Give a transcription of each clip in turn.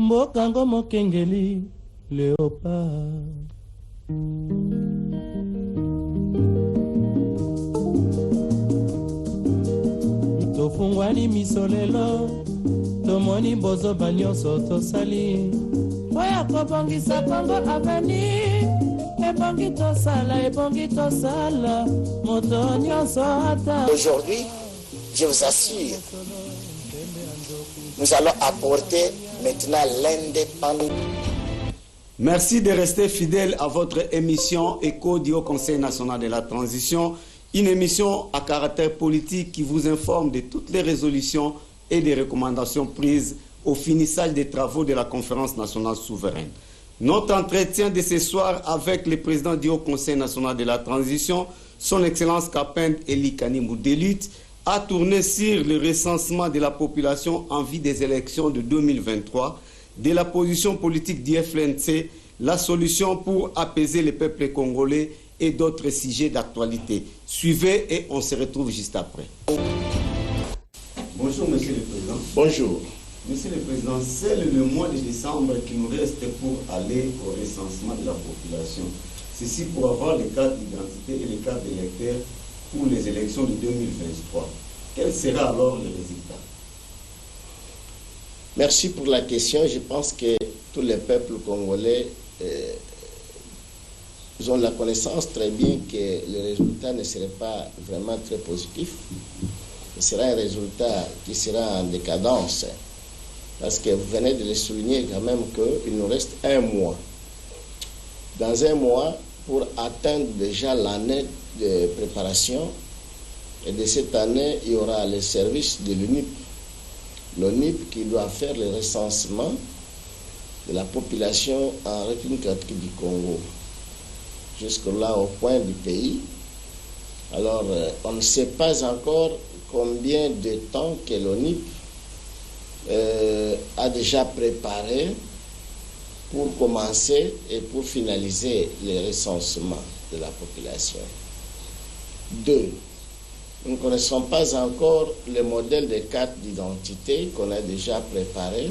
Mbokango Mokengeli Léopard. Tofungwani misolelo tomoni bozo banyoso tosali oya kobongisa Kongo aveni ebongi tosala moto nyonso ata. Aujourd'hui, je vous assure, nous allons apporter maintenant l'indépendance. Merci de rester fidèle à votre émission Écho du Haut Conseil national de la transition, une émission à caractère politique qui vous informe de toutes les résolutions et des recommandations prises au finissage des travaux de la Conférence nationale souveraine. Notre entretien de ce soir avec le président du Haut Conseil national de la transition, son Excellence Kapend Eli Kanimou Delutte, a tourné sur le recensement de la population en vue des élections de 2023, de la position politique du FLNC, la solution pour apaiser le peuple congolais et d'autres sujets d'actualité. Suivez et on se retrouve juste après. Bonjour Monsieur le Président. Bonjour. Monsieur le Président, c'est le mois de décembre qui nous reste pour aller au recensement de la population. Ceci pour avoir les cartes d'identité et les cartes d'électeurs pour les élections de 2023. Quel sera alors le résultat? Merci pour la question. Je pense que tous les peuples congolais ont la connaissance très bien que le résultat ne serait pas vraiment très positif. Ce sera un résultat qui sera en décadence. Parce que vous venez de le souligner quand même qu'il nous reste un mois. Dans un mois, pour atteindre déjà l'année de préparation, et de cette année, il y aura les services de l'UNIP. L'UNIP qui doit faire le recensement de la population en République catholique du Congo, jusque-là au point du pays. Alors, on ne sait pas encore combien de temps que l'UNIP a déjà préparé pour commencer et pour finaliser le recensement de la population. 2. Nous ne connaissons pas encore le modèle de carte d'identité qu'on a déjà préparé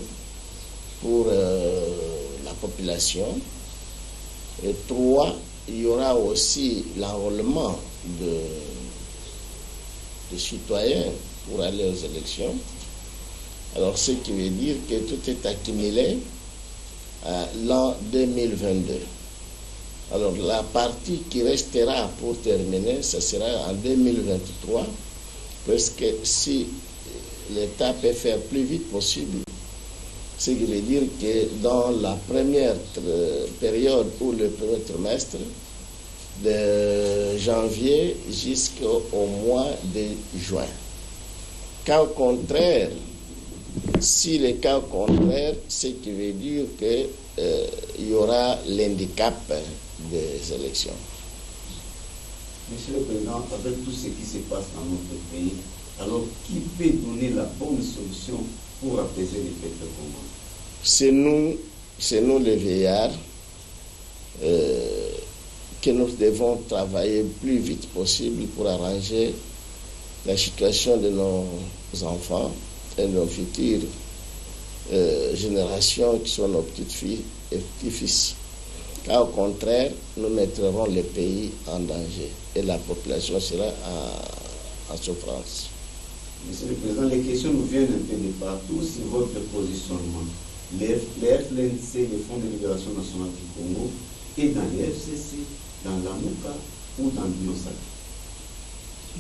pour la population. Et 3, il y aura aussi l'enrôlement de citoyens pour aller aux élections. Alors, ce qui veut dire que tout est accumulé à l'an 2022. Alors, la partie qui restera pour terminer, ce sera en 2023, parce que si l'État peut faire plus vite possible, ce qui veut dire que dans la première période ou le premier trimestre, de janvier jusqu'au mois de juin. Cas contraire, si le cas contraire, ce qui veut dire qu'il y aura l'handicap des élections. Monsieur le Président, avec tout ce qui se passe dans notre pays, alors qui peut donner la bonne solution pour apaiser les peuples congolais? C'est nous les vieillards que nous devons travailler le plus vite possible pour arranger la situation de nos enfants et nos futures générations qui sont nos petites filles et petits-fils. Car au contraire, nous mettrons le pays en danger et la population sera en souffrance. Monsieur le Président, les questions nous viennent un peu de partout sur votre positionnement. Les FLNC, le Fonds de libération nationale du Congo, et dans les FCC, dans la MOUCA ou dans l'INOSAC?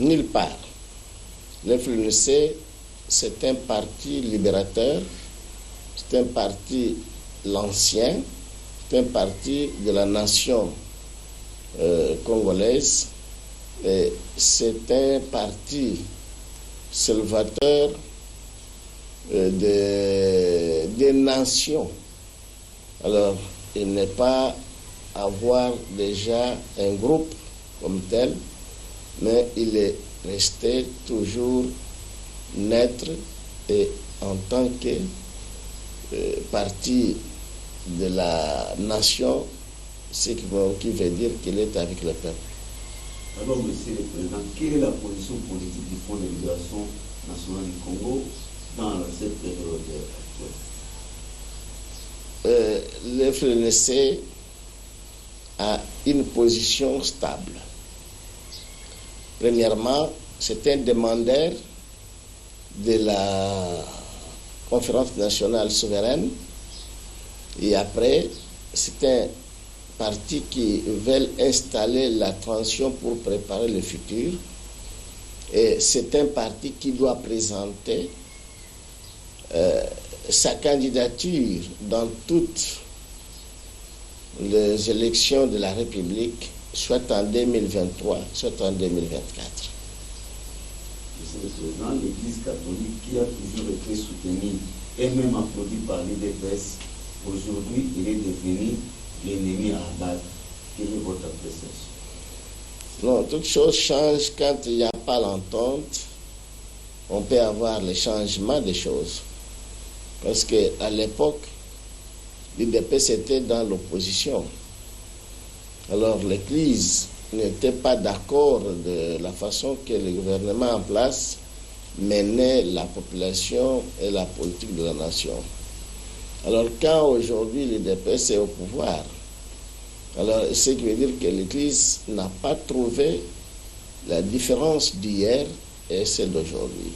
Nulle part. Le FLNC, c'est un parti libérateur, c'est un parti l'ancien, c'est un parti de la nation congolaise, et c'est un parti salvateur des nations. Alors, il n'est pas avoir déjà un groupe comme tel, mais il est resté toujours naître et en tant que partie de la nation, ce qui veut dire qu'il est avec le peuple. Alors, Monsieur le Président, quelle est la position politique du Fonds de libération nationale du Congo dans cette période actuelle? le FLNC a une position stable. Premièrement, c'est un demandeur de la conférence nationale souveraine, et après, c'est un parti qui veut installer la transition pour préparer le futur, et c'est un parti qui doit présenter sa candidature dans toutes les élections de la République, soit en 2023, soit en 2024. Monsieur le Président, l'Église catholique qui a toujours été soutenue et même applaudie par l'UDPS, aujourd'hui, il est devenu l'ennemi à abattre. Quelle est votre appréciation? Non, toute chose change quand il n'y a pas l'entente. On peut avoir le changement des choses. Parce qu'à l'époque, l'UDPS était dans l'opposition. Alors l'Église n'était pas d'accord de la façon que le gouvernement en place menait la population et la politique de la nation. Alors quand aujourd'hui l'UDPS est au pouvoir, alors ce qui veut dire que l'Église n'a pas trouvé la différence d'hier et celle d'aujourd'hui.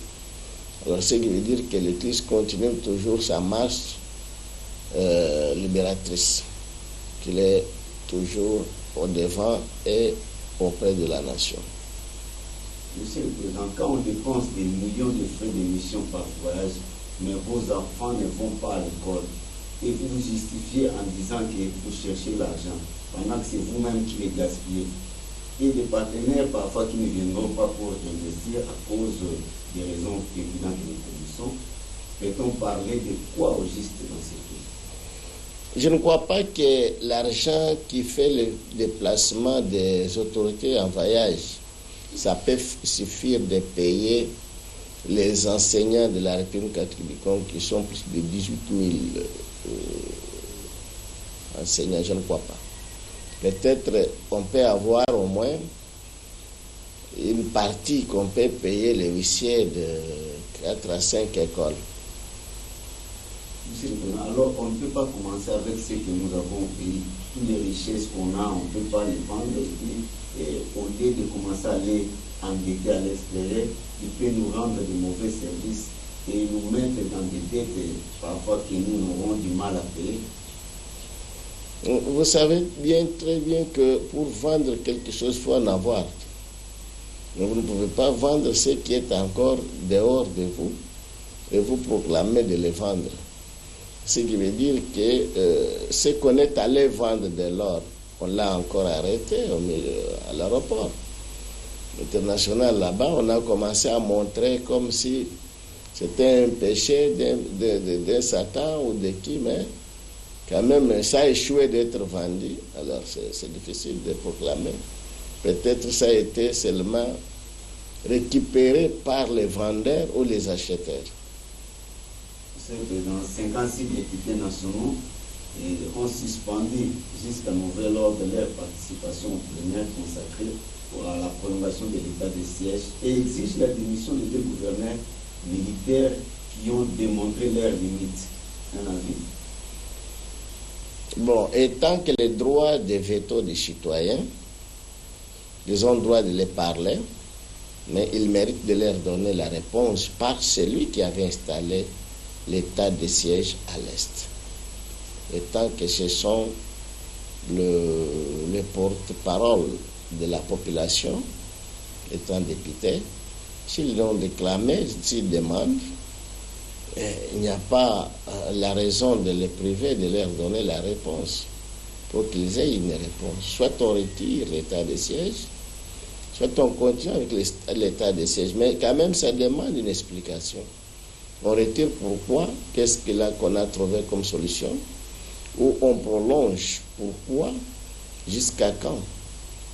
Alors ce qui veut dire que l'Église continue toujours sa marche libératrice, qu'il est toujours au devant et auprès de la nation. Monsieur le Président, quand on dépense des millions de frais d'émission par voyage, mais vos enfants ne vont pas à l'école, et vous vous justifiez en disant que vous cherchez l'argent, pendant que c'est vous-même qui les gaspillez, et des partenaires parfois qui ne viendront pas pour investir à cause des raisons évidentes que nous connaissons, peut-on parler de quoi au juste dans ces pays? Je ne crois pas que l'argent qui fait le déplacement des autorités en voyage, ça peut suffire de payer les enseignants de la République catholique du Congo qui sont plus de 18 000 enseignants, je ne crois pas. Peut-être on peut avoir au moins une partie qu'on peut payer les huissiers de 4 à 5 écoles. Monsieur le Président, alors on ne peut pas commencer avec ce que nous avons au pays. Toutes les richesses qu'on a, on ne peut pas les vendre. Et au lieu de commencer à les endetter à l'extérieur, il peut nous rendre de mauvais services et nous mettre dans des dettes parfois que nous aurons du mal à payer. Vous savez bien, très bien que pour vendre quelque chose, il faut en avoir. Mais vous ne pouvez pas vendre ce qui est encore dehors de vous et vous proclamer de les vendre. Ce qui veut dire que ce qu'on est allé vendre de l'or, on l'a encore arrêté à l'aéroport international là-bas. On a commencé à montrer comme si c'était un péché d'un Satan ou de qui, mais quand même ça a échoué d'être vendu. Alors c'est difficile de proclamer. Peut-être ça a été seulement récupéré par les vendeurs ou les acheteurs. Dans 56 députés nationaux ont suspendu jusqu'à nouvel ordre leur participation aux plénières consacrées à la prolongation de l'état de siège et exigent la démission des 2 gouverneurs militaires qui ont démontré leurs limites. Un avis? Bon, et tant que les droits de veto des citoyens, ils ont le droit de les parler, mais ils méritent de leur donner la réponse par celui qui avait installé l'état de siège à l'Est. Et tant que ce sont les porte-parole de la population, étant députés, s'ils l'ont déclamé, s'ils demandent, il n'y a pas la raison de les priver de leur donner la réponse pour qu'ils aient une réponse. Soit on retire l'état de siège, soit on continue avec l'état de siège. Mais quand même, ça demande une explication. On retire pourquoi, qu'est-ce qu'on a trouvé comme solution, ou on prolonge pourquoi, jusqu'à quand.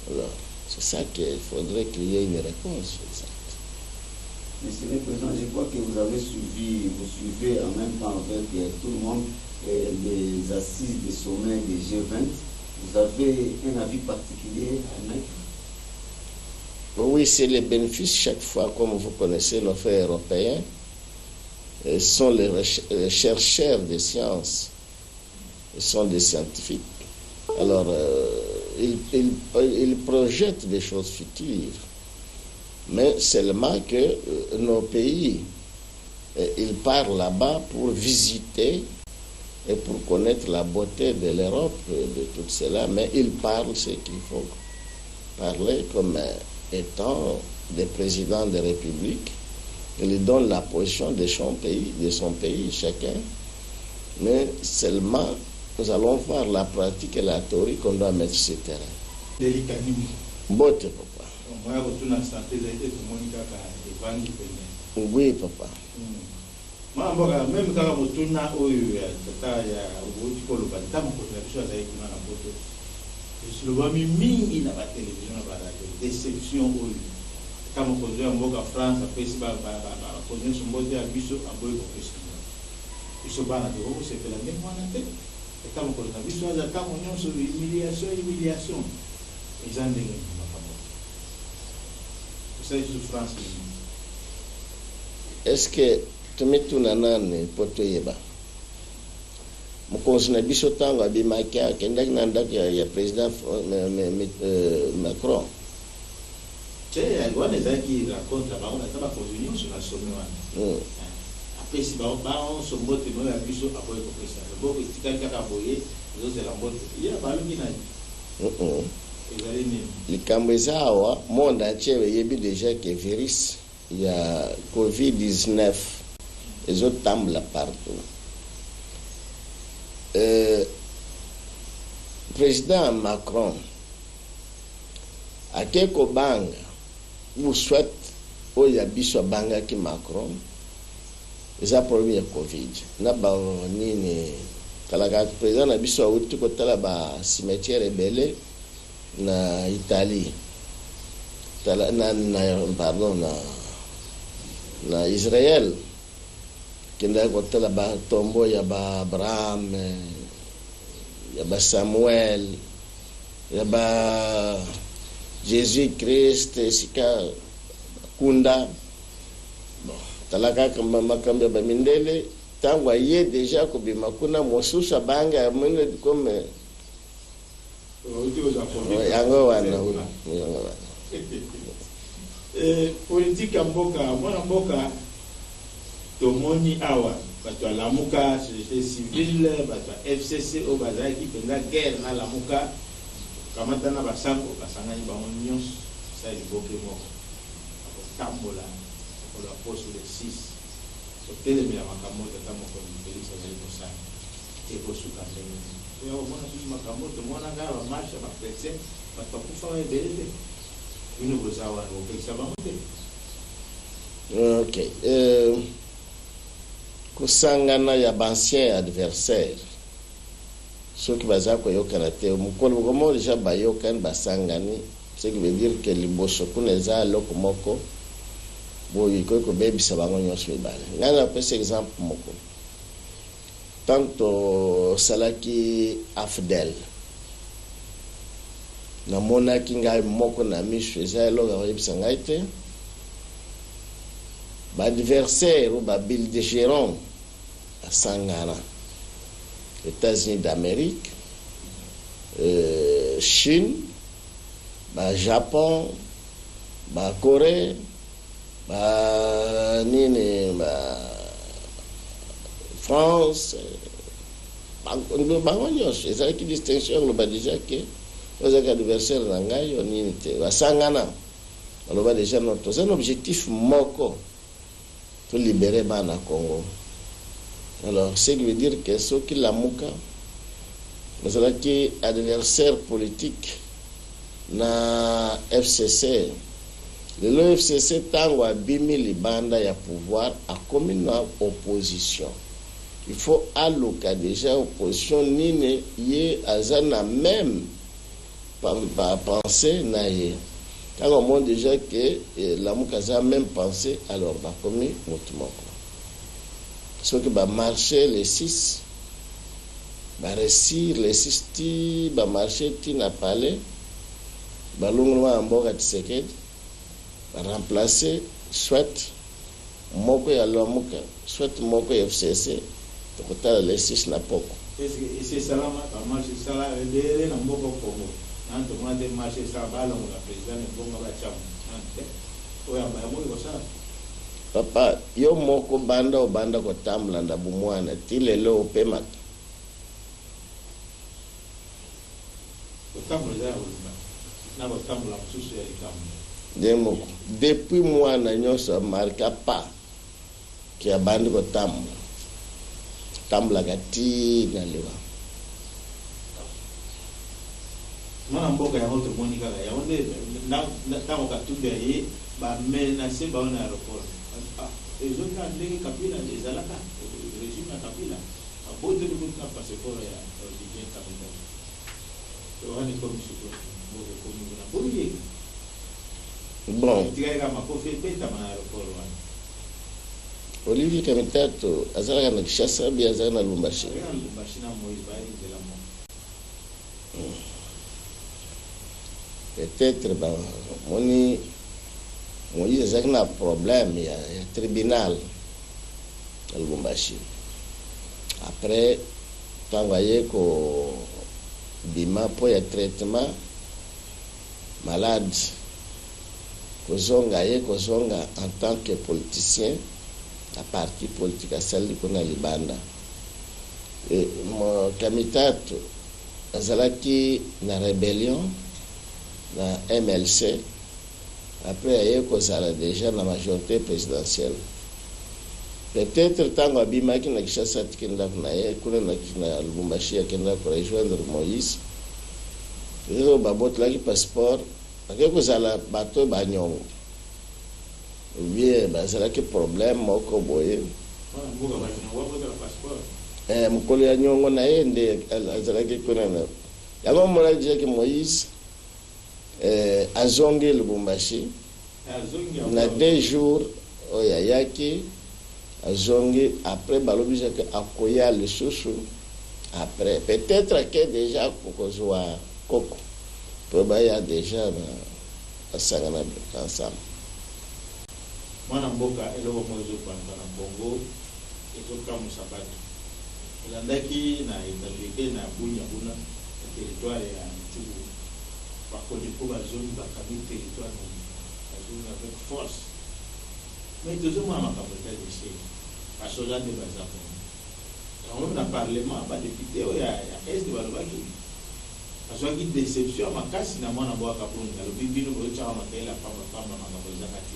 Alors, c'est ça qu'il faudrait qu'il y ait une réponse. Monsieur le Président, je crois que vous avez vous suivez en même temps avec tout le monde les assises des sommets des G20. Vous avez un avis particulier à mettre? Oui, c'est les bénéfices chaque fois, comme vous connaissez nos frères européens. Sont les chercheurs des sciences Ils sont des scientifiques. Alors, ils projettent des choses futures. Mais seulement que nos pays, ils partent là-bas pour visiter et pour connaître la beauté de l'Europe, de tout cela, mais ils parlent ce qu'il faut parler comme étant des présidents de république. Ils donnent la position de son pays, chacun. Mais seulement, nous allons voir la pratique et la théorie qu'on doit mettre sur le terrain. Bote, papa. Oui, papa. Même quand on tourne au tata ya ubuti ko lo bantam ko na biso za ikuna na boto le bami mingi na ba télévision na ba radio déception o kama ko zo mboka France après si ba ko zo mboka ya biso aboy ko pesa biso bana de o c'est la même one tête et kama ko na biso za kama nyonso humiliation ezande ngi makamo c'est souffrance. Est-ce que tumetuna nani poto yeba mukonzi na biso tango abimaki akendaki na ndako ya président Macron wana ezalaki raconte bango naza bakonzi nyonso na somi wana apesi bango baonso mbote no ya biso aboyi kopesa loboko etikali kaka boye ezozela mbote ye balongi nani ezali nini likambo eza awa monde entier eyebi déjà que virus ya COVID-19 les autres tombent là partout. Président Macron a quelques bangs ou soit où il y a biso banga qui Macron ils ont problème Covid. Na ba nini kalaka président na biso uti ko tala ba cimetière rebelle na Italie. Tala pardon na Israël. Kenda kotala ba tombo ya ba Abraham, ya ba Samuel, ya ba Jésus Christ, sika kunda. Bon, talaka kamba makambe ba mindele tangwa ye déjà ko bima kuna mosusa banga mene comme yango wana politique mboka mwana mboka tomoni awa bato alamuka société civile bato FCC o bazaki penga guerre na lamuka kamata na basango basangani bango nyonso sa liboke moko tambola pour la poste de 6 so telemela makambo tata moko Félix azali kosala et kosuka ndenge yo mona susu makambo to mona ngaba marche ba chrétien bato kufa ebele une bozawa o pekisa bango te. OK. Kusangana ya bancien adversaire ceux qui baza ko yokana te mukolo gomo déjà bayokan basangani ce qui veut dire que liboso kuneza loko moko boyi ko bebisa bango nyonso mibale ngana pese exemple moko tanto salaki afdel na mona kinga moko na misho eza loga yebisa ngai te ba adversaire ou ba belligérant à Sangana, États-Unis d'Amérique, Chine, ba Japon, ba Corée, ba nini ba France, ba ngonyos, ezali ki distinction lo ba déjà que aux adversaires nangai nini te ba Sangana. Alors ba déjà notre un objectif moko pour libérer Bana Congo. Alors, ce qui veut dire que ceux qui l'amuka, nous avons qui adversaire politique na FCC. Le FCC tango abimi libanda ya pouvoir a commis une opposition. Il faut alloca déjà opposition nine ye azana même pas penser na ye. Quand on montre déjà que la Moukaza a même pensé, alors on a commis mutumoko. Ce qui va marcher les 6, va réussir les 6 ti, va marcher ti na palais, va l'onglement en boga tisekedi, va remplacer soit moko ya Lamuka, soit moko ya FCC, total les 6 na poko. c'est ça là, marché ça là, les Namboka Congo. Nan to mo de marché ça ba la président ne bonga ba cham. Oya ba mo ko ça. Papa, yo moko banda o banda ko tambla nda bumwana tilelo pema. Ko tambla za ulba. Na ko tambla msusu ya ikambo. Demo depuis mwana nyoso marka pa ki abandi ko tambla gati na lewa. Mwana mboka ya hoto monika ya onde na tamo katube yi ba menacer ba na aéroport. Les autres ndenge kapila ezalaka régime ya kapila abote de kuna passeport ya origine kapila. To hani comme suko mo ko na buri. Bon, Olivier Kamitato azalaka na Kinshasa bi azalaka na Lubumbashi. Peut-être moni Moïse azalaka na problème ya tribunal na Lubumbashi. Après tango aye ko bima po ya traitement malade kozonga en tant que politicien à parti politique à celle qu'on a libanda et mon Kamitato azalaki na rébellion na MLC après aye kozala déjà na majorité présidentielle peut-être tango abimaki na Kinshasa tikenda na ye kuna na Lubumbashi akenda ko rejoindre Moïse yo babotlaki passeport parce que ça bateau banyongo bien ça que problème moko boye mukolo ya nyongo na ende azalaki kuna na yango mona dire que Moïse azongi Lubumbashi na 2 jours oya yaki azongi après balobija que akoya le chouchou après peut-être que déjà kokozwa koko il y a déjà à Sangana ensemble. Mwana mboka eloko mozo panda na Bongo ezoka musabatu. Landaki na italike na bunya buna territoire ya Tchou. Bakoli ko bazoni bakami territoire na zone avec force. Mais toujours moi ma capitale ici. Pasola de Bazako. On a parlement ba député ya est de Balobaki. Azwaki déception makasi na mwana mboka kapunda lobibino bocha makela pamba makaboza kati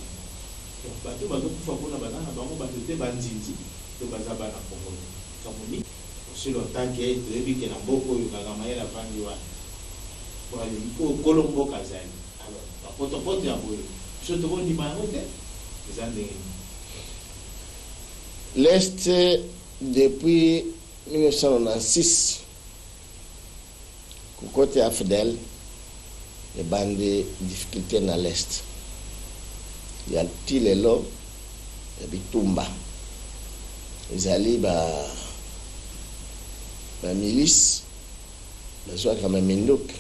bato bazokufa kuna banana bango batote banzinzi to bazaba na Kongo kamoni aussi longtemps que toyebi ke na mboko oyo kakamayela vangi wana ko kolombo kazali alors bapotopoto ya boyo so tokondima yango te eza ndenge l'Est depuis 1996 côté Afdel et bande difficulté dans l'Est. Il y a Tilelo et Bitumba. Ils allaient la milice, la joie comme un mindouk.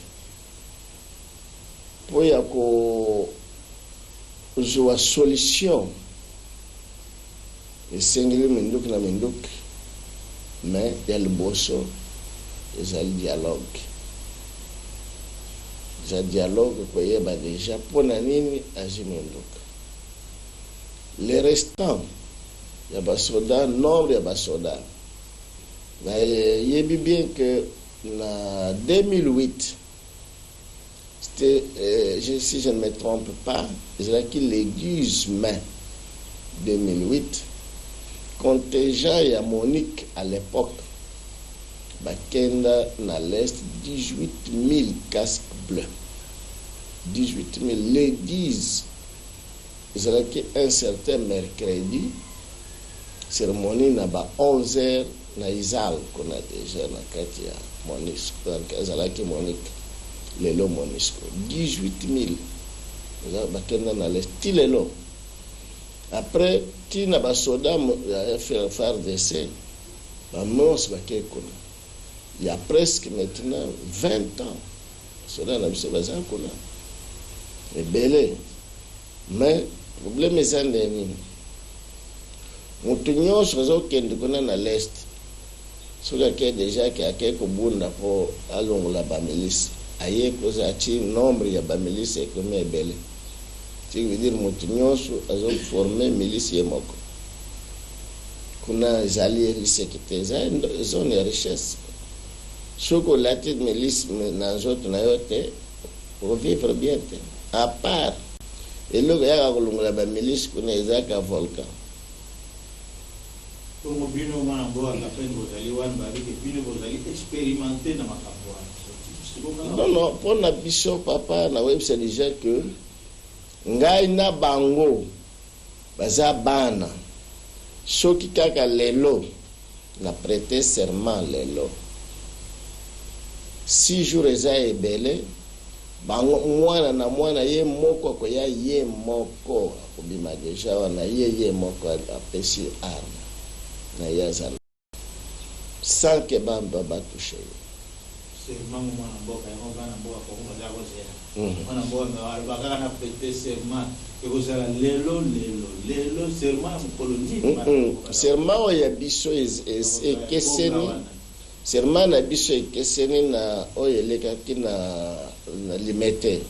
Pour y avoir une solution, et singulier mindouk na mindouk, mais il y a le bosso, ils allaient dialogue. Dialogue déjà pour nanini ajimendoka les restants il y a basoda nombre ya basoda na yebi bien que en 2008 c'était si je ne me trompe pas c'est qui l'église mai 2008 contingent ya Monique à l'époque bakenda na l'est 18 000 casques bleus 18 000 les 10 ezalaki un certain mercredi cérémonie na ba 11h na Izal qu'on a déjà na kati ya Monisco donc ezalaki Monique lelo Monisco 18 000 bakenda na l'est tilelo après tina basoda ya faire d'essai ba mons bakekona il y a presque maintenant 20 ans cela n'a pas besoin de mais belé mais le problème est que nous avons na l'est soki ke déjà ke ake kobunda mpo alongola bamilisi aye koza ati nombre ya bamilisi ekomi ebele ce veut dire moto nyonso azoforme milisi ye moko kuna ezali riseke te eza zone ya richesse soki olati milisi na nzoto na yo te ovivre bien te à part eloko yaka kolongola bamilisi kuna ezaka volcan. Comme bino mwana mboka kapeni bozali wana babike bino bozali expérimenté na makambo wana. Non, mpona biso papa na webisa déjà que ngai na bango baza bana soki kaka lelo na prêté serment lelo 6 jours eza ebele bango mwana na mwana ye moko akoya ye moko akobima deja wana ye moko apesi arme na ye aza sans que bamba batouche ye. Serment mwana mboka yango bana mboka kongo baza kozela mwana mboka bakaka na prêté serment ekozala lelo serment mokolo nini serment oyo ya biso ekeseni serment na biso ekeseni na oyo elekaki na limete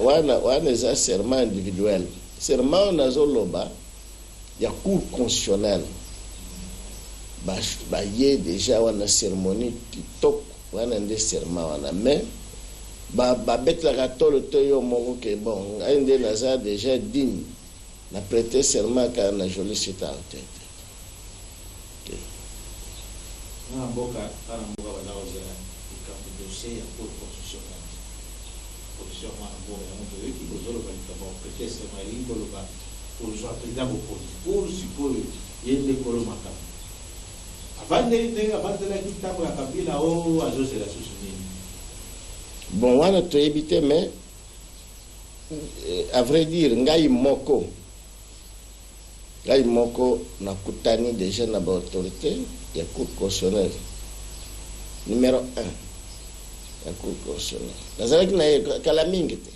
wana eza serment individuel. Serment oyo nazoloba ya cour constitutionnelle baye déjà wana cérémonie kitoko wana nde serment wana mais babetelaka tolo to yo moko ke bon ngai nde naza déjà digne na prêter serment kaka na joli site à tête. mboka baza kozela likambo dossier ya cour constitutionnelle position mwana mboka yango toyoki bozoloba likambo prêter serment elingi koloba kozwa président bokonzi pour sikoyo ye nde kolo makambo avandeli ndenge avandelaki ntango ya kabila o azozela susu nini. Bon wana toyebi te mais à vrai dire ngai moko nakutani déjà na baautorité ya cour constitutionnelle numéro 1 ya cour constitutionnelle nazalaki na ye kala mingi te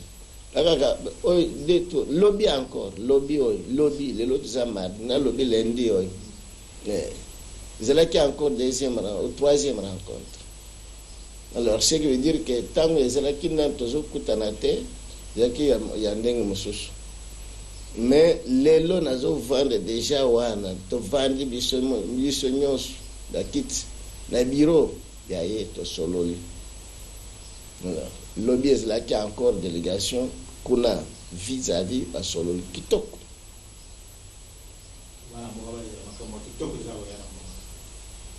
kaka oyo deto lobby encore lobby lelo toza mardi na lobby lundi oyo ezalaki encore deuxième ou troisième rencontre. Alors ce qui veut dire que tango ezalaki na tozokutana te ezalaki ya ndenge mosusu mais lelo nazovanda déjà wana tovandi biso nyonso bakiti na bureau ya ye tosololi. Lobby ezalaki encore délégation kuna vis-à-vis basololi kitoko.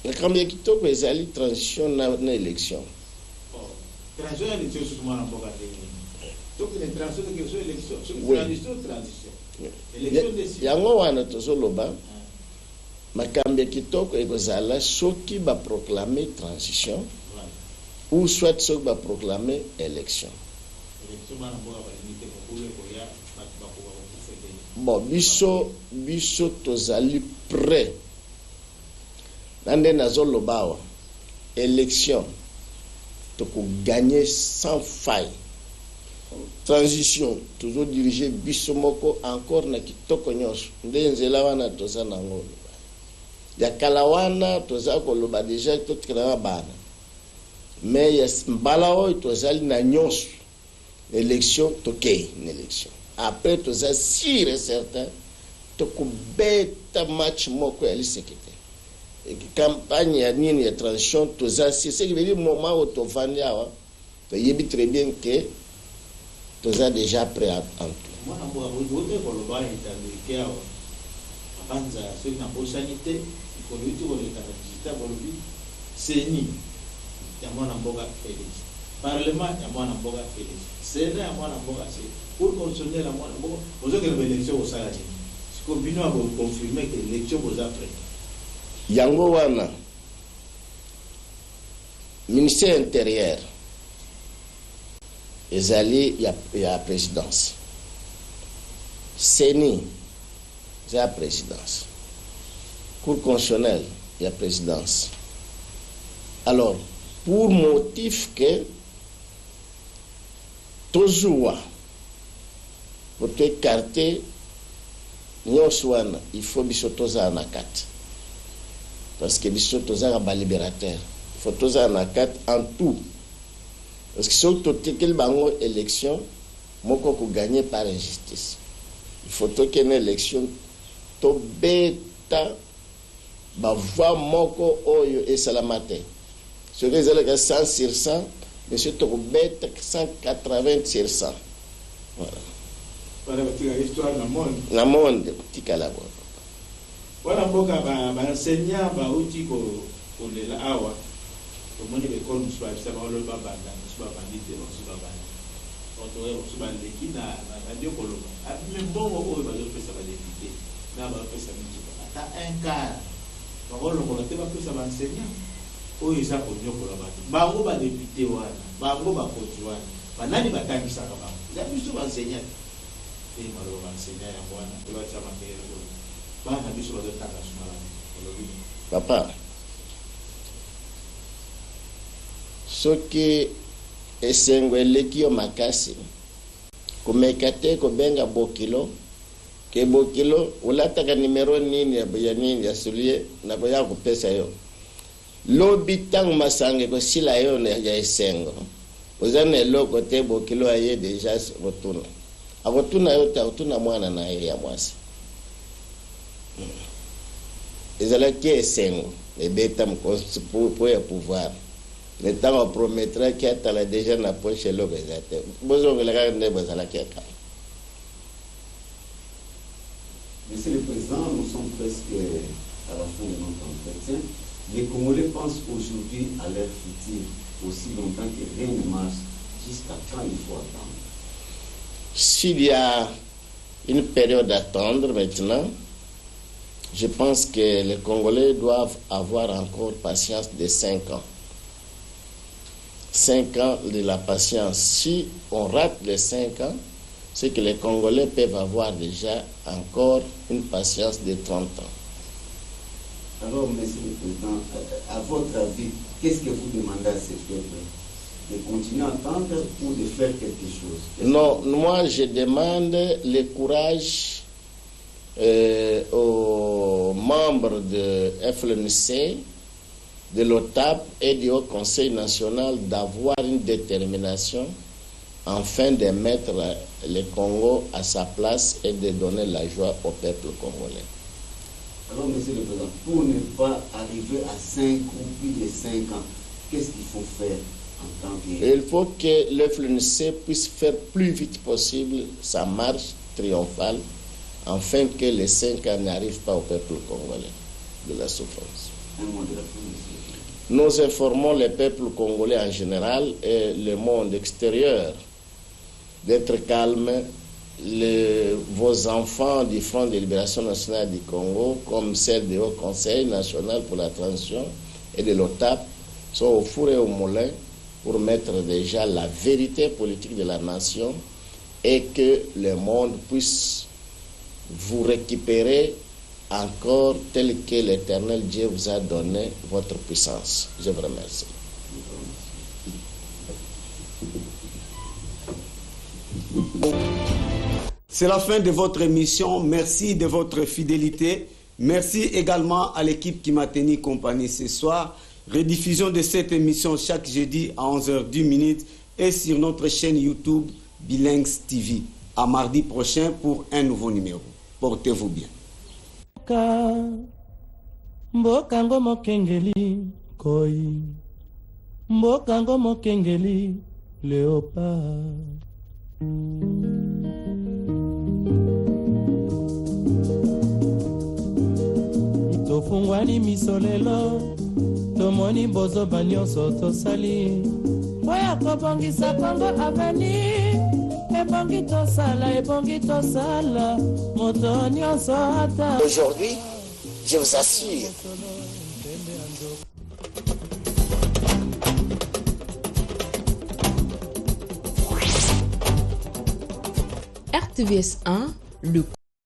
makambo ya kitoko ezali transition na élection. yango wana tozoloba makambo ya kitoko ekozala soki baproclame transition ou soit soki baproclame élection. Bon biso tozali prêt nande nazoloba awa élection toko gagner sans faille. Transition toujours diriger biso moko encore na kitoko nyonso nde nzela wana toza nango ya kala wana toza koloba déjà totikala bana mais ya mbala oyo tozali na nyonso élection tokei na élection après toza sûr et certain tokobeta match moko ya lisekete campagne ya nini ya transition toza c'est ce qui veut dire moment où tovandi awa toyebi très bien que toza déjà prêt à tout. Mwana mboka bote koloba itandike awa abanza soki na bosanité ikoloiti koleka na digital bolobi seni ya mwana mboka Félix parlement ya mwana mboka Félix sénat ya mwana mboka c'est pour constitutionnel ya mwana mboka ozokela élection osala nini siko bino abo confirmer que élection boza prêt yango wana ministère intérieur ezali ya présidence seni ya présidence cour constitutionnelle ya présidence. Alors pour motif que toujours pour écarter nyonso wana il faut biso tozala na kati parce que biso tozala ba libérateur. Il faut tozala na kati en tout. Parce que soki totikeli bango élection moko ko gagner par injustice. Il faut tokene élection tobeta ba voix moko oyo esalama te. Soki ezalaka 100 sur 100, monsieur tokobeta 180 sur 100. Voilà. Voilà l'histoire dans le monde. Na monde tikala bo. Voilà mboka ba enseignant ba uti ko lela awa. Ko moni be ko musu ba saba lo ba banda, musu ba bandite, musu ba banda. Oto e musu ba leki na radio ko lo. A même bon o ba lo pesa ba député. Na ba pesa miti. Ata un quart. Ba lo ko te ba pesa ba enseignant. O isa ko nyoko la ba. Ba ngo ba député wana, ba ngo ba koti wana. Ba nani ba tangisa ka ba. Ya musu ba enseignant. Et malo ba enseignant ya wana. To ba chama ke lo. Papa, soki esengo eleki yo makasi kumekate kobenga bokilo ke bokilo ulataka numero nini ya nini ya sulie na boya kupesa yo lobi tangu masange ko sila yo ya esengo uzane loko te bokilo aye deja rotuna abotuna yo ta utuna mwana na ya mwasi ezalaki esengo ebeta mpo ya pouvoir le temps promettra ki atala déjà na poche eloko eza te bozongela kaka nde bozalaki aka. Monsieur le Président, nous sommes presque à la fin de notre entretien. Les Congolais pensent aujourd'hui à leur futur aussi longtemps que rien ne marche. Jusqu'à quand il faut attendre? S'il y a une période d'attendre maintenant, je pense que les Congolais doivent avoir encore patience de 5 ans. 5 ans de la patience. Si on rate les 5 ans, c'est que les Congolais peuvent avoir déjà encore une patience de 30 ans. Alors, Monsieur le Président, à votre avis, qu'est-ce que vous demandez à ces peuples? De continuer à attendre ou de faire quelque chose? Non, moi je demande le courage aux membres de FLNC, de l'OTAP et du Haut Conseil national d'avoir une détermination afin de mettre le Congo à sa place et de donner la joie au peuple congolais. Alors, Monsieur le Président, pour ne pas arriver à 5 ou plus de 5 ans, qu'est-ce qu'il faut faire en tant que... Il faut que le FLNC puisse faire plus vite possible sa marche triomphale afin que les 5 ans n'arrivent pas au peuple congolais de la souffrance. Un mot de la fin, monsieur. Nous informons le peuple congolais en général et le monde extérieur d'être calme. Vos enfants du Front de Libération Nationale du Congo, comme celle du Haut Conseil national pour la transition et de l'OTAP, sont au four et au moulin pour mettre déjà la vérité politique de la nation et que le monde puisse vous récupérer encore tel que l'Éternel Dieu vous a donné votre puissance. Je vous remercie. C'est la fin de votre émission. Merci de votre fidélité. Merci également à l'équipe qui m'a tenu compagnie ce soir. Rediffusion de cette émission chaque jeudi à 11h10 et sur notre chaîne YouTube Bilinx TV. À mardi prochain pour un nouveau numéro. Portez-vous bien. Mbokango mokengeli koi, mbokango mokengeli léopard. Tofungwani misolelo, tomoni bozo banyoso tosali. Oya kobongisa Kongo aveni, ebongi tosala, moto nyonso ata. Aujourd'hui, je vous assure, RTVS 1, le